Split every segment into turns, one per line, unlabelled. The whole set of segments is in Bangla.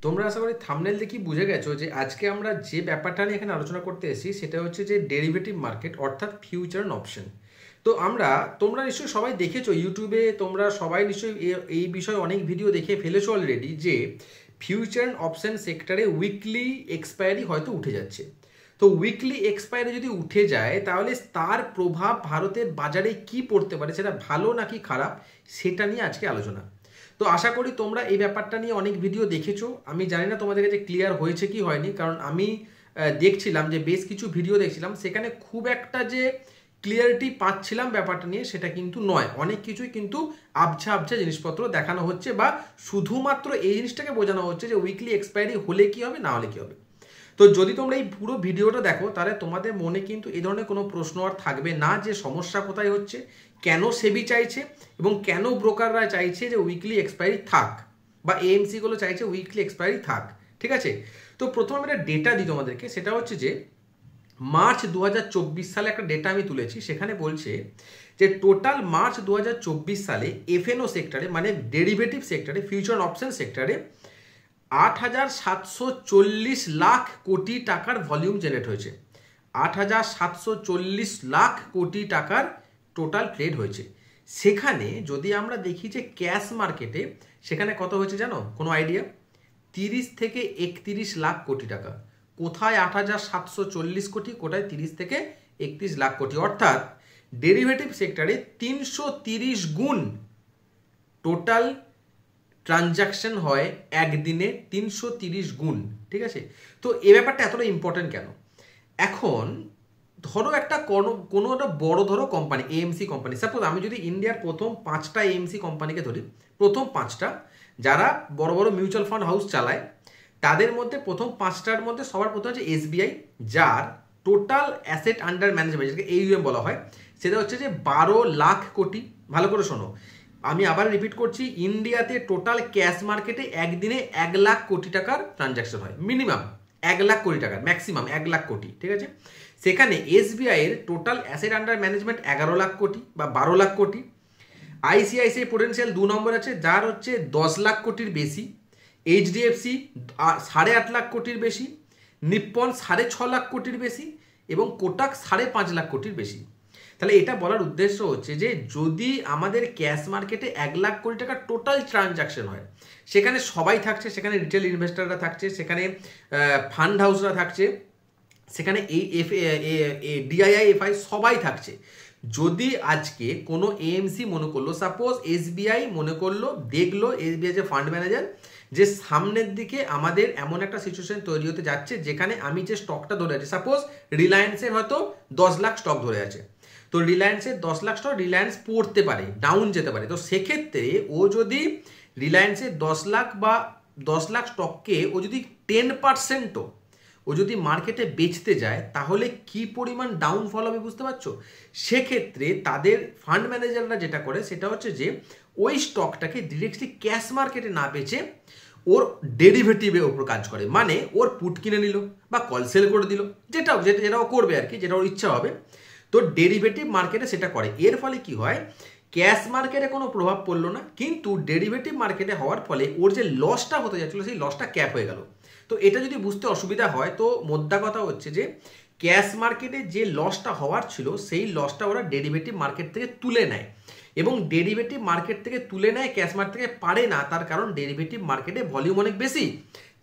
তোমরা আশা করি থাম্বনেল দেখি বুঝে গেছো যে আজকে আমরা যে ব্যাপারটা নিয়ে এখানে আলোচনা করতে এসেছি সেটা হচ্ছে যে ডেরিভেটিভ মার্কেট অর্থাৎ ফিউচার অ্যান্ড অপশন। তো তোমরা নিশ্চয়ই সবাই দেখেছো ইউটিউবে, তোমরা সবাই নিশ্চয়ই এই বিষয়ে অনেক ভিডিও দেখে ফেলেছো অলরেডি যে ফিউচার অ্যান্ড অপশন সেক্টরে উইকলি এক্সপায়ারি হয়তো উঠে যাচ্ছে। তো উইকলি এক্সপায়ারি যদি উঠে যায় তাহলে তার প্রভাব ভারতের বাজারে কি পড়তে পারে, সেটা ভালো নাকি খারাপ, সেটা নিয়ে আজকে আলোচনা। তো আশা করি তোমরা এই ব্যাপারটা নিয়ে অনেক ভিডিও দেখেছো। আমি জানি না তোমাদের কাছে ক্লিয়ার হয়েছে কি হয়নি, কারণ আমি দেখছিলাম যে বেশ কিছু ভিডিও দেখছিলাম, সেখানে খুব একটা যে ক্লিয়ারিটি পাচ্ছিলাম ব্যাপারটা নিয়ে সেটা কিন্তু নয়। অনেক কিছুই কিন্তু আবছা আবছা জিনিসপত্র দেখানো হচ্ছে, বা শুধুমাত্র এই জিনিসটাকে বোঝানো হচ্ছে যে উইকলি এক্সপায়ারি হলে কি হবে না হলে কি হবে। তো যদি তোমরা এই পুরো ভিডিওটা দেখো তাহলে তোমাদের মনে কিন্তু এই ধরনের কোনো প্রশ্ন আর থাকবে না যে সমস্যা কোথায় হচ্ছে, কেন সেবি চাইছে এবং কেন ব্রোকাররা চাইছে যে উইকলি এক্সপায়ারি থাক, বা এএমসি গুলো চাইছে উইকলি এক্সপায়ারি থাক। ঠিক আছে, তো প্রথমে আমি একটা ডেটা দিই তোমাদেরকে, সেটা হচ্ছে যে মার্চ 2024 সালে একটা ডেটা আমি তুলেছি। সেখানে বলছে যে টোটাল মার্চ 2024 সালে এফএনও সেক্টরে মানে ডেরিভেটিভ সেক্টরে ফিউচার অপশন সেক্টরে 8,740 লাখ কোটি টাকার ভলিউম জেনারেট হয়েছে। 8,740 লাখ কোটি টাকার টোটাল ট্রেড হয়েছে। সেখানে যদি আমরা দেখি যে ক্যাশ মার্কেটে সেখানে কত হয়েছে জানো, কোনো আইডিয়া? 30 থেকে 31 লাখ কোটি টাকা। কোথায় 8,740 কোটি, কোথায় 30 থেকে 31 লাখ কোটি, অর্থাৎ ডেরিভেটিভ সেক্টরে 330 গুণ টোটাল ট্রানজাকশন হয় একদিনে, 330 গুণ। ঠিক আছে, তো এই ব্যাপারটা এতটা ইম্পর্টেন্ট কেন? এখন ধরো একটা কোনো একটা বড় ধরো কোম্পানি, এএমসি কোম্পানি, সাপোজ আমি যদি ইন্ডিয়ার প্রথম 5টা এএমসি কোম্পানিকে ধরি, প্রথম 5টা যারা বড় বড় মিউচুয়াল ফান্ড হাউস চালায়, তাদের মধ্যে প্রথম 5টার মধ্যে সবার প্রথম হচ্ছে এসবিআই, যার টোটাল অ্যাসেট আন্ডার ম্যানেজমেন্ট যেটাকে এইউএম বলা হয় সেটা হচ্ছে যে 12 লাখ কোটি। ভালো করে শোনো, আমি আবার রিপিট করছি, ইন্ডিয়াতে টোটাল ক্যাশ মার্কেটে একদিনে 1 লাখ কোটি টাকার ট্রানজাকশন হয়, মিনিমাম 1 লাখ কোটি টাকার, ম্যাক্সিমাম 1 লাখ কোটি। ঠিক আছে, সেখানে এসবিআই এর total asset under management 11 lakh কোটি বা 12 লাখ কোটি। আইসিআইসিআই পোটেন্সিয়াল 2 নম্বর আছে, যার হচ্ছে 10 লাখ কোটির বেশি। এইচডিএফসি 8.5 লাখ কোটির বেশি, নিপ্পন 6.5 লাখ কোটির বেশি এবং কোটাক 5.5 লাখ কোটির বেশি। তাহলে এটা বলার উদ্দেশ্য হচ্ছে যে যদি আমাদের ক্যাশ মার্কেটে 1 লাখ কোটি টাকার টোটাল ট্রানজাকশন হয়, সেখানে সবাই থাকছে, সেখানে রিটেল ইনভেস্টাররা থাকছে, সেখানে ফান্ড হাউসরা থাকছে, সেখানে এই ডিআইআই এফআই সবাই থাকছে। যদি আজকে কোনো এএমসি মনে করলো, সাপোজ এসবিআই মনে করলো, দেখলো এসবিআই যে ফান্ড ম্যানেজার যে সামনের দিকে আমাদের এমন একটা সিচুয়েশন তৈরি হতে যাচ্ছে যেখানে আমি যে স্টকটা ধরে আছি, সাপোজ রিলায়েন্সের হয়তো 10 লাখ স্টক ধরে আছে, তো রিলায়েন্সের 10 লাখ স্টক রিলায়েন্স পড়তে পারে, ডাউন যেতে পারে। তো সেক্ষেত্রে ও যদি রিলায়েন্সের 10 লাখ বা 10 লাখ স্টককে ও যদি 10%ও ও যদি মার্কেটে বেচতে যায় তাহলে কি পরিমাণ ডাউনফল হবে বুঝতে পারছো? সেক্ষেত্রে তাদের ফান্ড ম্যানেজাররা যেটা করে সেটা হচ্ছে যে ওই স্টকটাকে ডিরেক্টলি ক্যাশ মার্কেটে না বেচে ওর ডেরিভেটিভের ওপর কাজ করে, মানে ওর পুট কিনে নিল বা কল সেল করে দিল, যেটাও করবে আর কি, যেটা ওর ইচ্ছা হবে। তো ডেরিভেটিভ মার্কেটে সেটা করে। এর ফলে কি হয়, ক্যাশ মার্কেটে কোনো প্রভাব পড়লো না, কিন্তু ডেরিভেটিভ মার্কেটে হওয়ার ফলে ওর যে লসটা হতে যাচ্ছিলো সেই লসটা ক্যাপ হয়ে গেল। তো এটা যদি বুঝতে অসুবিধা হয় তো মোদ্দা কথা হচ্ছে যে ক্যাশ মার্কেটে যে লসটা হওয়ার ছিল সেই লসটা ওরা ডেরিভেটিভ মার্কেট থেকে তুলে নেয়, এবং ডেরিভেটিভ মার্কেট থেকে তুলে নেয়, ক্যাশ মার্কেট থেকে পারে না। তার কারণ ডেরিভেটিভ মার্কেটে ভলিউম অনেক বেশি।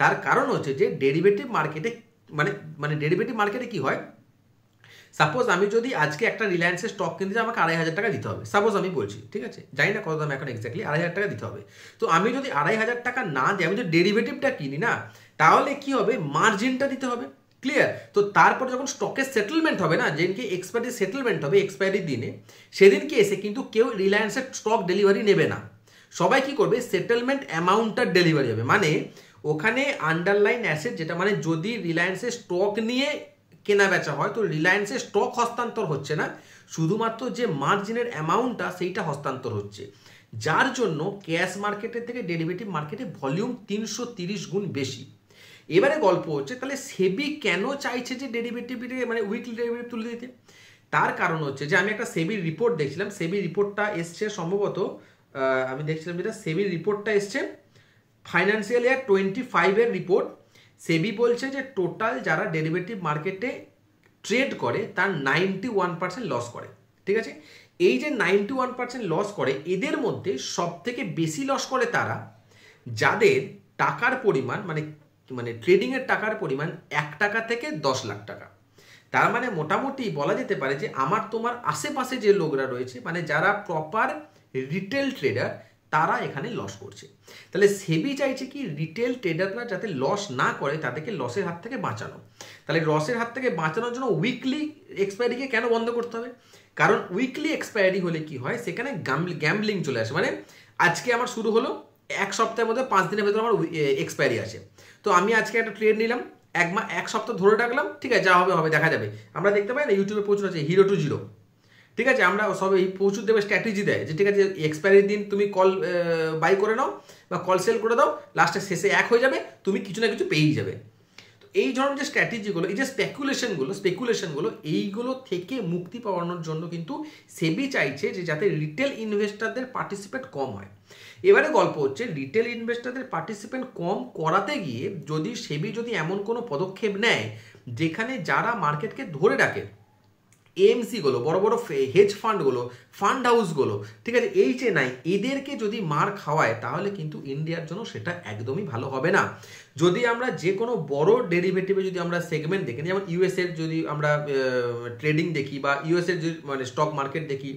তার কারণ হচ্ছে যে ডেরিভেটিভ মার্কেটে মানে ডেরিভেটিভ মার্কেটে কি হয়, সাপোজ আমি যদি আজকে একটা রিলায়েন্সের স্টক কিনতে যাই, আমাকে 2,500 টাকা দিতে হবে, সাপোজ আমি বলছি, ঠিক আছে, জানি না কত দাম এখন এক্স্যাক্টলি, 2,500 টাকা দিতে হবে। তো আমি যদি 2,500 টাকা না দিই, আমি যদি ডেরিভেটিভটা কিনি না, তাহলে কি হবে, মার্জিনটা দিতে হবে। ক্লিয়ার? তো তারপর যখন স্টকের সেটেলমেন্ট হবে না, যেদিনকে এক্সপায়ারি সেটেলমেন্ট হবে এক্সপায়ারি দিনে, সেদিনকে এসে কিন্তু কেউ রিলায়েন্সের স্টক ডেলিভারি নেবে না। সবাই কি করবে, সেটেলমেন্ট অ্যামাউন্টটা ডেলিভারি হবে, মানে ওখানে আন্ডারলাইন অ্যাসেট যেটা, মানে যদি রিলায়েন্সের স্টক নিয়ে কেনা বেচা হয় তো রিলায়েন্সের স্টক হস্তান্তর হচ্ছে না, শুধুমাত্র যে মার্জিনের অ্যামাউন্টটা সেইটা হস্তান্তর হচ্ছে, যার জন্য ক্যাশ মার্কেটের থেকে ডেরিভেটিভ মার্কেটে ভলিউম 330 গুণ বেশি। এবারে গল্প হচ্ছে তাহলে সেবি কেন চাইছে যে ডেরিভেটিভে মানে উইকলি ডেরিভেটিভ তুলে দিতে? তার কারণ হচ্ছে যে আমি একটা সেবির রিপোর্ট দেখছিলাম, সেবির রিপোর্টটা এসছে সম্ভবত, আমি দেখছিলাম যেটা সেবির রিপোর্টটা এসছে ফাইন্যান্সিয়াল ইয়ার 25-এর রিপোর্ট, সেবি বলছে যে টোটাল যারা ডেরিভেটিভ মার্কেটে ট্রেড করে তার 91% লস করে। ঠিক আছে, এই যে 91% লস করে, এদের মধ্যে সব থেকে বেশি লস করে তারা যাদের টাকার পরিমাণ মানে ট্রেডিংয়ের টাকার পরিমাণ 1 টাকা থেকে 10 লাখ টাকা। তার মানে মোটামুটি বলা যেতে পারে যে আমার তোমার আশেপাশে যে লোকরা রয়েছে, মানে যারা প্রপার রিটেল ট্রেডার, তারা এখানে লস করছে। তাহলে সেবি চাইছে কি রিটেল ট্রেডাররা যাতে লস না করে, তাদেরকে লসের হাত থেকে বাঁচানো। তাহলে লসের হাত থেকে বাঁচানোর জন্য উইকলি এক্সপায়ারিকে কেন বন্ধ করতে হবে? কারণ উইকলি এক্সপায়ারি হলে কি হয়, সেখানে গ্যাম্বলিং চলে আসে। মানে আজকে আমার শুরু হলো, 1 সপ্তাহের মধ্যে 5 দিনের ভেতরে আমার এক্সপায়ারি আছে। তো আমি আজকে একটা ট্রেড নিলাম, 1 সপ্তাহ ধরে রাখলাম, ঠিক আছে, যা হবে হবে, দেখা যাবে। আমরা দেখতে পাই না ইউটিউবে প্রচুর আছে হিরো টু জিরো, ঠিক আছে, আমরা সব এই প্রচুর দেবে স্ট্র্যাটেজি দেয় যে ঠিক আছে এক্সপায়ারির দিন তুমি কল বাই করে নাও বা কল সেল করে দাও, লাস্টে শেষে 1 হয়ে যাবে, তুমি কিছু না কিছু পেয়েই যাবে। তো এই ধরনের যে স্ট্র্যাটেজিগুলো, এই যে স্পেকুলেশনগুলো এইগুলো থেকে মুক্তি পাওয়ানোর জন্য কিন্তু সেবি চাইছে যে যাতে রিটেল ইনভেস্টরদের পার্টিসিপেট কম হয়। এবারে গল্প হচ্ছে রিটেল ইনভেস্টরদের পার্টিসিপেন্ট কম করাতে গিয়ে যদি সেবি যদি এমন কোনো পদক্ষেপ নেয় যেখানে যারা মার্কেটকে ধরে রাখে, এএমসিগুলো, বড় বড় হেজ ফান্ডগুলো, ফান্ড হাউসগুলো, ঠিক আছে, এই যে নাই, এদেরকে যদি মার খাওয়ায় তাহলে কিন্তু ইন্ডিয়ার জন্য সেটা একদমই ভালো হবে না। যদি আমরা যে কোনো বড় ডেরিভেটিভে যদি আমরা সেগমেন্ট দেখি, যেমন ইউএসের যদি আমরা ট্রেডিং দেখি, বা ইউএসের যদি মানে স্টক মার্কেট দেখি,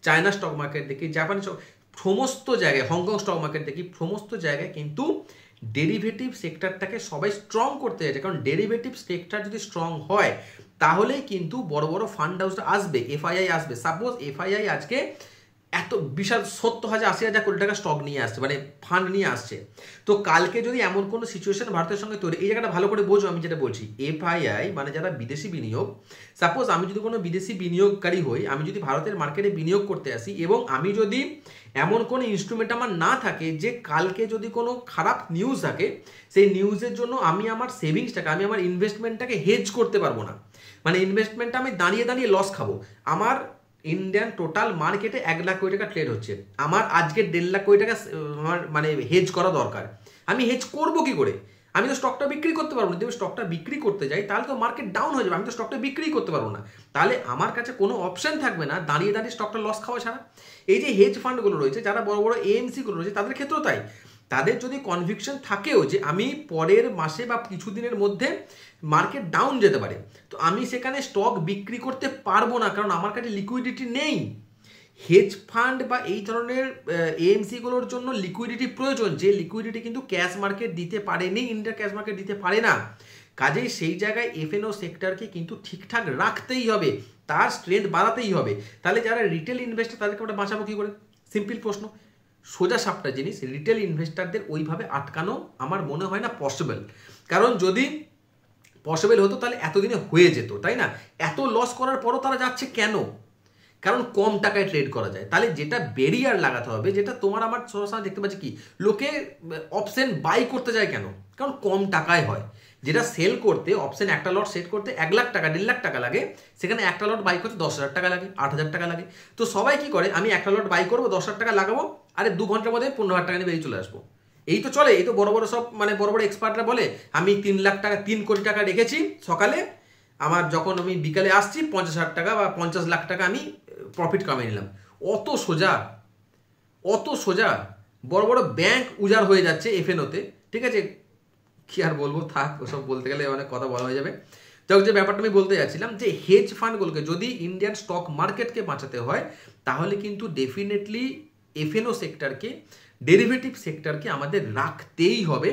চায়না স্টক মার্কেট দেখি, জাপানি সমস্ত জায়গায়, হংকং স্টক মার্কেট দেখি, সমস্ত জায়গায় কিন্তু ডেরিভেটিভ সেক্টরটাকে সবাই স্ট্রং করতে চাইছে। কারণ ডেরিভেটিভ সেক্টর যদি স্ট্রং হয় তাহলেই কিন্তু বড় বড় ফান্ড হাউসটা আসবে, এফআইআই আসবে। সাপোজ এফআইআই আজকে এত বিশাল 70,000-80,000 কোটি টাকা স্টক নিয়ে আসছে, মানে ফান্ড নিয়ে আসছে। তো কালকে যদি এমন কোনো সিচুয়েশন ভারতের সঙ্গে তৈরি, এই জায়গাটা ভালো করে বোঝো আমি যেটা বলছি। এফআইআই মানে যারা বিদেশি বিনিয়োগ, সাপোজ আমি যদি কোনো বিদেশি বিনিয়োগকারী হই, আমি যদি ভারতের মার্কেটে বিনিয়োগ করতে আসি এবং আমি যদি এমন কোনো ইনস্ট্রুমেন্ট আমার না থাকে যে কালকে যদি কোনো খারাপ নিউজ থাকে, সেই নিউজের জন্য আমি আমার সেভিংসটাকে, আমি আমার ইনভেস্টমেন্টটাকে হেজ করতে পারবো না, মানে ইনভেস্টমেন্টটা আমি দাঁড়িয়ে দাঁড়িয়ে লস খাবো। আমার ইন্ডিয়ান টোটাল মার্কেটে 1 লাখ কোটি টাকা ট্রেড হচ্ছে, আমার আজকে 1.5 লাখ কোটি টাকা আমার মানে হেজ করা দরকার। আমি হেজ করবো কি করে? আমি তো স্টকটা বিক্রি করতে পারবো না। যদি স্টকটা বিক্রি করতে যাই তাহলে তো মার্কেট ডাউন হয়ে যাবে, আমি তো স্টকটা বিক্রি করতে পারবো না। তাহলে আমার কাছে কোনো অপশন থাকবে না দাঁড়িয়ে দাঁড়িয়ে স্টকটা লস খাওয়া ছাড়া। এই যে হেজ ফান্ডগুলো রয়েছে, যারা বড় বড় এএমসিগুলো রয়েছে, তাদের ক্ষেত্রেও তাই। তাদের যদি কনভিকশন থাকেও যে আমি পরের মাসে বা কিছুদিনের মধ্যে মার্কেট ডাউন যেতে পারে, তো আমি সেখানে স্টক বিক্রি করতে পারবো না, কারণ আমার কাছে লিকুইডিটি নেই। হেজ ফান্ড বা এই ধরনের এএমসিগুলোর জন্য লিকুইডিটি প্রয়োজন, যে লিকুইডিটি কিন্তু ক্যাশ মার্কেট দিতে পারেনি, ইন্ডিয়া ক্যাশ মার্কেট দিতে পারে না। কাজেই সেই জায়গায় এফএনও সেক্টরকে কিন্তু ঠিকঠাক রাখতেই হবে, তার স্ট্রেংথ বাড়াতেই হবে। তাহলে যারা রিটেল ইনভেস্টর তাদেরকে আমরা বাঁচাবো কী করে? সিম্পল প্রশ্ন, সোজা সাপটা জিনিস। রিটেল ইনভেস্টারদের ওইভাবে আটকানো আমার মনে হয় না পসিবল। কারণ যদি পসিবল হতো তাহলে এতদিনে হয়ে যেত, তাই না? এত লস করার পরও তারা যাচ্ছে কেন? কারণ কম টাকায় ট্রেড করা যায়। তাহলে যেটা ব্যারিয়ার লাগাতে হবে, যেটা তোমার আমার সবসময় দেখতে পাচ্ছি কি লোকে অপশন বাই করতে যায় কেন? কারণ কম টাকায় হয়। যেটা সেল করতে অপশন একটা লট সেট করতে 1 লাখ টাকা 1.5 লাখ টাকা লাগে, সেখানে একটা লট বাই করতে 10,000 টাকা লাগে, 8,000 টাকা লাগে। তো সবাই কি করে, আমি একটা লট বাই করবো, 10,000 টাকা লাগাবো, আরে 2 ঘন্টার মধ্যে 15,000 টাকা নিয়ে বেরিয়ে চলে আসবো। এই তো চলে। এই তো বড় বড় সব মানে বড় বড় এক্সপার্টরা বলে আমি 3 লাখ টাকা 3 কোটি টাকা রেখেছি সকালে, আমার যখন আমি বিকালে আসছি 50,000 টাকা বা 50 লাখ টাকা আমি প্রফিট কামিয়ে নিলাম। অত সোজা, অত সোজা। বড় বড় ব্যাংক উজাড় হয়ে যাচ্ছে এফএনওতে, ঠিক আছে, কি আর বলবো, থাক, ওসব বলতে গেলে অনেক কথা বলা হয়ে যাবে। যাই হোক, যে ব্যাপারটা আমি বলতে যাচ্ছিলাম যে হেজ ফান্ডগুলোকে যদি ইন্ডিয়ান স্টক মার্কেটকে বাঁচাতে হয় তাহলে কিন্তু ডেফিনেটলি এফএনও সেক্টরকে, ডেরিভেটিভ সেক্টরকে আমাদের রাখতেই হবে।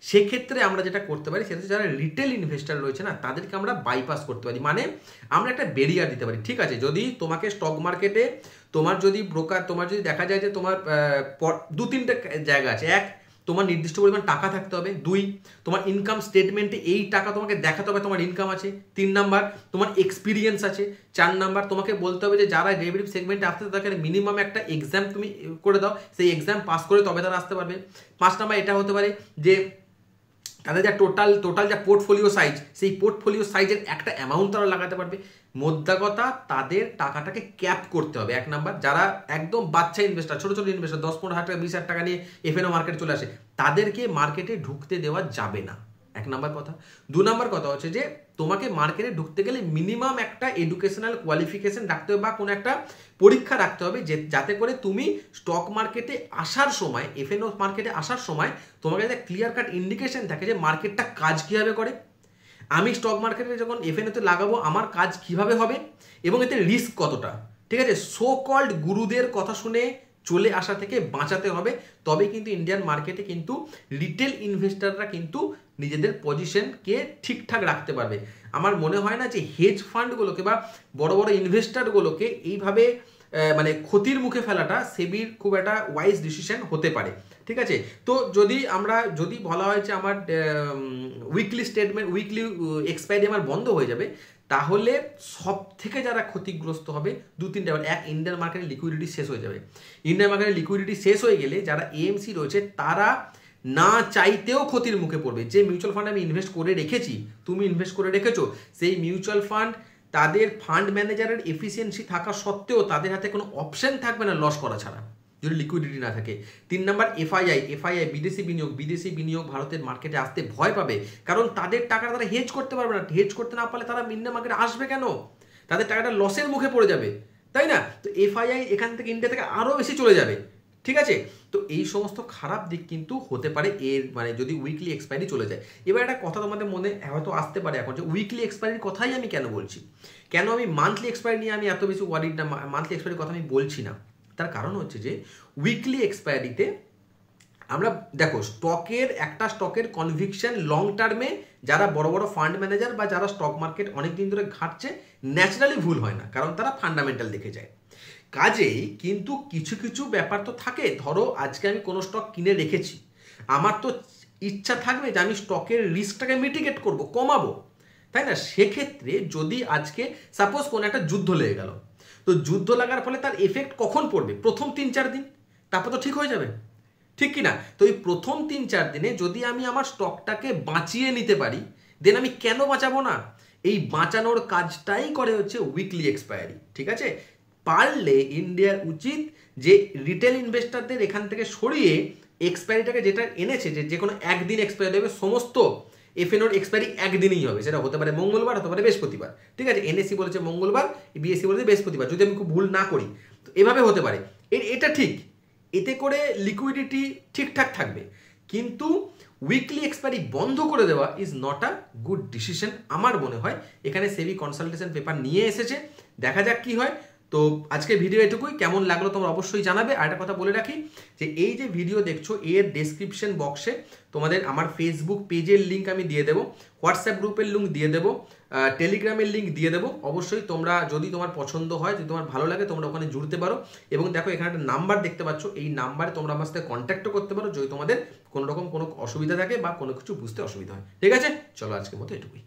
সেক্ষেত্রে আমরা যেটা করতে পারি সেটা হচ্ছে যারা রিটেল ইনভেস্টার রয়েছে না, তাদেরকে আমরা বাইপাস করতে পারি, মানে আমরা একটা ব্যারিয়ার দিতে পারি। ঠিক আছে, যদি তোমাকে স্টক মার্কেটে তোমার যদি ব্রোকার, তোমার যদি দেখা যায় যে তোমার 2-3টে জায়গা আছে। 1, তোমার নির্দিষ্ট পরিমাণ টাকা থাকতে হবে। 2, তোমার ইনকাম স্টেটমেন্টে এই টাকা তোমাকে দেখাতে হবে তোমার ইনকাম আছে। 3 নাম্বার, তোমার এক্সপিরিয়েন্স আছে। 4 নাম্বার, তোমাকে বলতে হবে যে যারা ডেরিভেটিভ সেগমেন্টে আসতে তাকে মিনিমাম একটা এক্সাম তুমি করে দাও, সেই এক্সাম পাস করে তবে তারা আসতে পারবে। 5 নাম্বার এটা হতে পারে যে তাদের যা টোটাল যা পোর্টফোলিও সাইজ, সেই পোর্টফোলিও সাইজের একটা অ্যামাউন্ট তারা লাগাতে পারবে। মোদ্দা কথা তাদের টাকাটাকে ক্যাপ করতে হবে। এক নাম্বার, যারা একদম বাচ্চা ইনভেস্টার, ছোট ছোট ইনভেস্টার 10-15 হাজার টাকা 20 হাজার টাকা নিয়ে এফএনও মার্কেটে চলে আসে, তাদেরকে মার্কেটে ঢুকতে দেওয়া যাবে না, এক নাম্বার কথা। 2 নাম্বার কথা হচ্ছে যে তোমাকে মার্কেটে ঢুকতে গেলে মিনিমাম একটা এডুকেশনাল কোয়ালিফিকেশন রাখতে হবে বা কোনো একটা পরীক্ষা রাখতে হবে, যাতে করে তুমি স্টক মার্কেটে আসার সময়, এফএনও মার্কেটে আসার সময় তোমাকে একটা ক্লিয়ার কাট ইন্ডিকেশন থাকে যে মার্কেটটা কাজ কীভাবে করে, আমি স্টক মার্কেটে যখন এফএনওতে লাগাবো আমার কাজ কিভাবে হবে এবং এতে রিস্ক কতটা। ঠিক আছে, সো কল্ড গুরুদের কথা শুনে চলে আসা থেকে বাঁচাতে হবে, তবে কিন্তু ইন্ডিয়ান মার্কেটে কিন্তু রিটেল ইনভেস্টাররা কিন্তু নিজেদের পজিশনকে ঠিকঠাক রাখতে পারবে। আমার মনে হয় না যে হেজ ফান্ডগুলোকে বা বড় বড় ইনভেস্টারগুলোকে এইভাবে মানে ক্ষতির মুখে ফেলাটা সেবির খুব একটা ওয়াইজ ডিসিশন হতে পারে। ঠিক আছে, তো যদি বলা হয় যে আমার উইকলি স্টেটমেন্ট, উইকলি এক্সপায়ারি আমার বন্ধ হয়ে যাবে, তাহলে সব থেকে যারা ক্ষতিগ্রস্ত হবে 2-3টা ব্যাপার। এক, ইন্ডিয়ান মার্কেটের লিকুইডিটি শেষ হয়ে যাবে। ইন্ডিয়ান মার্কেটের লিকুইডিটি শেষ হয়ে গেলে যারা এএমসি রয়েছে তারা না চাইতেও ক্ষতির মুখে পড়বে। যে মিউচুয়াল ফান্ড আমি ইনভেস্ট করে রেখেছি, তুমি ইনভেস্ট করে রেখেছো, সেই মিউচুয়াল ফান্ড তাদের ফান্ড ম্যানেজারের এফিসিয়েন্সি থাকা সত্ত্বেও তাদের হাতে কোনো অপশন থাকবে না লস করা ছাড়া, যদি লিকুইডিটি না থাকে। 3 নাম্বার, এফআইআই বিদেশি বিনিয়োগ ভারতের মার্কেটে আসতে ভয় পাবে, কারণ তাদের টাকাটা তারা হেজ করতে পারবে না। হেজ করতে না পারলে তারা ইন্ডিয়ান মার্কেটে আসবে কেন? তাদের টাকাটা লসের মুখে পড়ে যাবে, তাই না? তো এফআইআই এখান থেকে ইন্ডিয়া থেকে আরও বেশি চলে যাবে। ঠিক আছে, তো এই সমস্ত খারাপ দিক কিন্তু হতে পারে এর, মানে যদি উইকলি এক্সপায়ারি চলে যায়। এবার একটা কথা তোমাদের মনে হয়তো আসতে পারে এখন, যে উইকলি এক্সপায়ারির কথাই আমি কেন বলছি, কেন আমি মান্থলি এক্সপায়ারি নিয়ে আমি এত বেশি ওয়ারিড না, মান্থলি এক্সপায়ারির কথা আমি বলছি না। তার কারণ হচ্ছে যে উইকলি এক্সপায়ারিতে আমরা দেখো স্টকের কনভিকশন লং টার্মে যারা বড় বড় ফান্ড ম্যানেজার বা যারা স্টক মার্কেট অনেক দিন ধরে ঘাঁটছে, ন্যাচারালি ভুল হয় না, কারণ তারা ফান্ডামেন্টাল দেখে যায়। কাজেই কিন্তু কিছু কিছু ব্যাপার তো থাকে, ধরো আজকে আমি কোনো স্টক কিনে রেখেছি, আমার তো ইচ্ছা থাকবে যে আমি স্টকের রিস্কটাকে মিটিগেট করব, কমাবো, তাই না? সেক্ষেত্রে যদি আজকে সাপোজ কোনো একটা যুদ্ধ লেগে গেল, তো যুদ্ধ লাগার ফলে তার এফেক্ট কখন পড়বে? প্রথম 3-4 দিন, তারপর তো ঠিক হয়ে যাবে, ঠিক কি না? তো এই প্রথম 3-4 দিনে যদি আমি আমার স্টকটাকে বাঁচিয়ে নিতে পারি, দেন আমি কেন বাঁচাবো না? এই বাঁচানোর কাজটাই করে হচ্ছে উইকলি এক্সপায়ারি। ঠিক আছে, পারলে ইন্ডিয়ার উচিত যে রিটেল ইনভেস্টারদের এখান থেকে সরিয়ে এক্সপায়ারিটাকে যেটা এনেছে, যে কোনো একদিন এক্সপায়ারি হবে, সমস্ত এফএনওর এক্সপায়ারি একদিনই হবে, সেটা হতে পারে মঙ্গলবার, হতে পারে বৃহস্পতিবার। ঠিক আছে, এনএসি বলেছে মঙ্গলবার, বিএসসি বলেছে বৃহস্পতিবার, যদি আমি খুব ভুল না করি, তো এভাবে হতে পারে। এটা ঠিক, এতে করে লিকুইডিটি ঠিকঠাক থাকবে, কিন্তু উইকলি এক্সপায়ারি বন্ধ করে দেওয়া is not a good decision আমার মনে হয়। এখানে সেবি কনসালটেশন পেপার নিয়ে এসেছে, দেখা যাক কি হয়। তো আজকে ভিডিও এটুকুই, কেমন লাগলো তোমরা অবশ্যই জানাবে। আর একটা কথা বলে রাখি যে এই যে ভিডিও দেখছো এর ডেসক্রিপশন বক্সে তোমাদের আমার ফেসবুক পেজের লিঙ্ক আমি দিয়ে দেবো, হোয়াটসঅ্যাপ গ্রুপের লিঙ্ক দিয়ে দেবো, টেলিগ্রামের লিঙ্ক দিয়ে দেবো। অবশ্যই তোমরা, যদি তোমার পছন্দ হয়, যদি তোমার ভালো লাগে, তোমরা ওখানে জুড়তে পারো। এবং দেখো এখানে একটা নাম্বার দেখতে পাচ্ছ, এই নাম্বারে তোমরা আমার সাথে কন্ট্যাক্টও করতে পারো যদি তোমাদের কোনো রকম কোনো অসুবিধা থাকে বা কোনো কিছু বুঝতে অসুবিধা হয়। ঠিক আছে, চলো আজকের মতো এটুকুই।